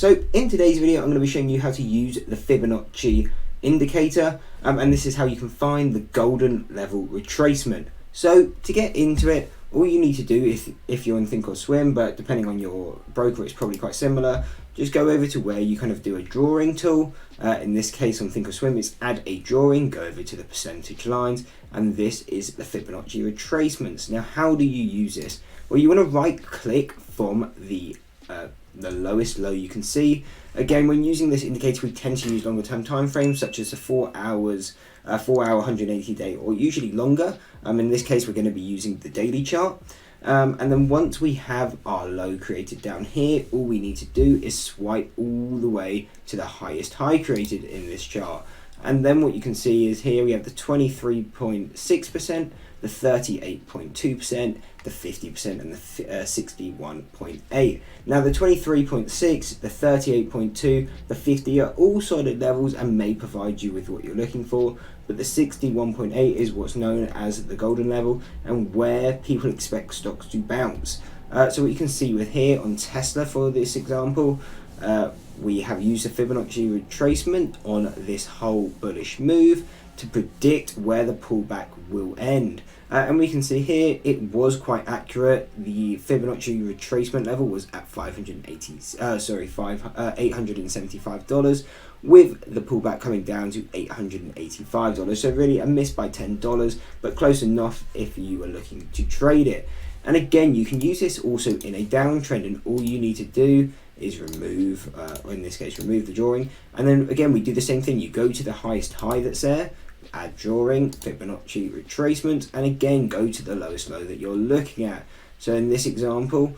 So in today's video, I'm going to be showing you how to use the Fibonacci indicator, and this is how you can find the golden level retracement. So to get into it, all you need to do, if you're in Thinkorswim, but depending on your broker, it's probably quite similar, just go over to where you kind of do a drawing tool. In this case on Thinkorswim, it's add a drawing, go over to the percentage lines, and this is the Fibonacci retracements. Now, how do you use this? Well, you want to right click from the lowest low you can see. Again, when using this indicator, we tend to use longer term time frames, such as the 4 hours, 4 hour 180 day, or usually longer. In this case, we're going to be using the daily chart. And then once we have our low created down here, all we need to do is swipe all the way to the highest high created in this chart. And then what you can see is here we have the 23.6%, the 38.2%, the 50%, and the 61.8%. Now the 23.6, the 38.2, the 50 are all solid levels and may provide you with what you're looking for, but the 61.8 is what's known as the golden level and where people expect stocks to bounce. So what you can see with here on Tesla, for this example, we have used the Fibonacci retracement on this whole bullish move to predict where the pullback will end. And we can see here it was quite accurate. The Fibonacci retracement level was at $875, with the pullback coming down to $885. So really a miss by $10, but close enough if you were looking to trade it. And again, you can use this also in a downtrend, and all you need to do is remove, or in this case, remove the drawing. And then again, we do the same thing. You go to the highest high that's there, add drawing, Fibonacci retracement, and again, go to the lowest low that you're looking at. So in this example,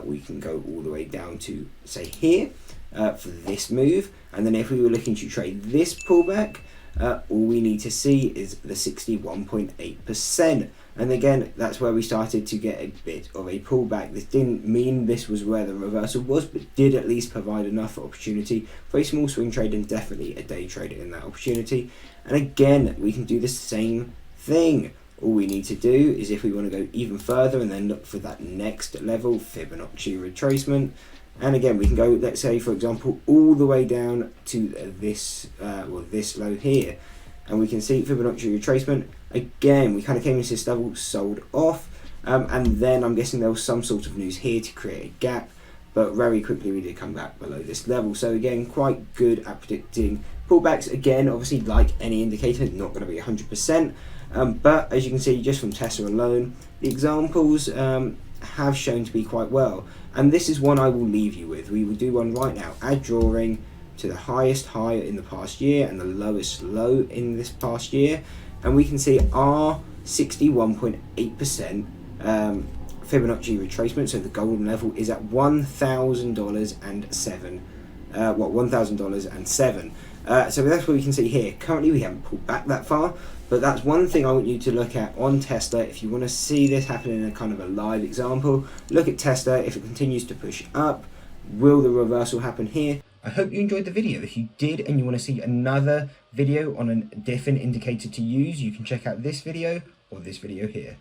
we can go all the way down to, say, here for this move. And then if we were looking to trade this pullback, all we need to see is the 61.8%. And again, that's where we started to get a bit of a pullback. This didn't mean this was where the reversal was, but did at least provide enough opportunity for a small swing trade and definitely a day trader in that opportunity. And again, we can do the same thing. All we need to do is, if we want to go even further and then look for that next level, Fibonacci retracement. And again, we can go, let's say, for example, all the way down to this, this low here. And we can see Fibonacci retracement. Again, we kind of came into this level, sold off, and then I'm guessing there was some sort of news here to create a gap, but very quickly we did come back below this level. So again, quite good at predicting pullbacks. Again, obviously, like any indicator, not going to be 100%, but as you can see just from Tesla alone, the examples have shown to be quite well. And this is one I will leave you with. We will do one right now. Add drawing to the highest high in the past year and the lowest low in this past year, and we can see our 61.8% Fibonacci retracement, so the golden level, is at $1,007. $1,007. So that's what we can see here. Currently we haven't pulled back that far, but that's one thing I want you to look at on Tesla. If you want to see this happen in a kind of a live example, look at Tesla. If it continues to push up, will the reversal happen here? I hope you enjoyed the video. If you did and you want to see another video on a different indicator to use, you can check out this video or this video here.